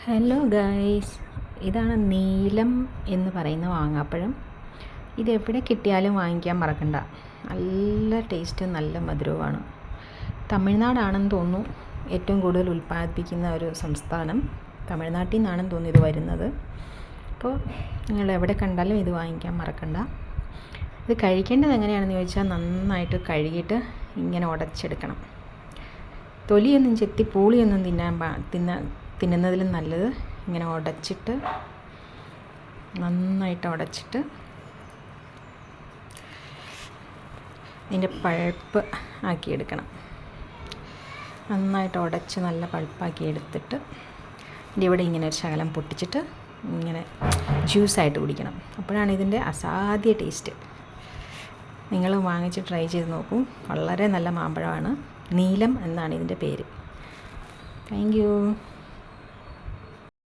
Hello guys, ഇതാണ് നീലം എന്ന് പറയുന്ന മാങ്ങാപ്പഴം. ഇതെവിടെ കിട്ടിയാലും വാങ്ങിക്കാൻ മറക്കണ്ട. നല്ല ടേസ്റ്റ്, നല്ല മധുരവുമാണ്. തമിഴ്നാടാണെന്ന് തോന്നുന്നു ഏറ്റവും കൂടുതൽ ഉൽപ്പാദിപ്പിക്കുന്ന ഒരു സംസ്ഥാനം. തമിഴ്നാട്ടിൽ നിന്നാണെന്ന് തോന്നുന്നു ഇത് വരുന്നത്. അപ്പോൾ നിങ്ങൾ എവിടെ കണ്ടാലും ഇത് വാങ്ങിക്കാൻ മറക്കണ്ട. ഇത് കഴിക്കേണ്ടത് എങ്ങനെയാണെന്ന് ചോദിച്ചാൽ, നന്നായിട്ട് കഴുകിയിട്ട് ഇങ്ങനെ ഉടച്ചെടുക്കണം. തൊലിയൊന്നും ചെത്തി പൂളിയൊന്നും തിന്നുന്നതിലും നല്ലത് ഇങ്ങനെ ഉടച്ചിട്ട്, നന്നായിട്ട് ഉടച്ചിട്ട് ഇതിൻ്റെ പൾപ്പ് ആക്കിയെടുക്കണം. നന്നായിട്ട് ഉടച്ച് നല്ല പൾപ്പാക്കി എടുത്തിട്ട് ഇതിൻ്റെ ഇവിടെ ഇങ്ങനെ ഒരു ശകലം പൊട്ടിച്ചിട്ട് ഇങ്ങനെ ജ്യൂസായിട്ട് കുടിക്കണം. അപ്പോഴാണ് ഇതിൻ്റെ അസാധ്യ ടേസ്റ്റ്. നിങ്ങൾ വാങ്ങിച്ച് ട്രൈ ചെയ്ത് നോക്കൂ. വളരെ നല്ല മാമ്പഴമാണ്. നീലം എന്നാണ് ഇതിൻ്റെ പേര്. Thank you.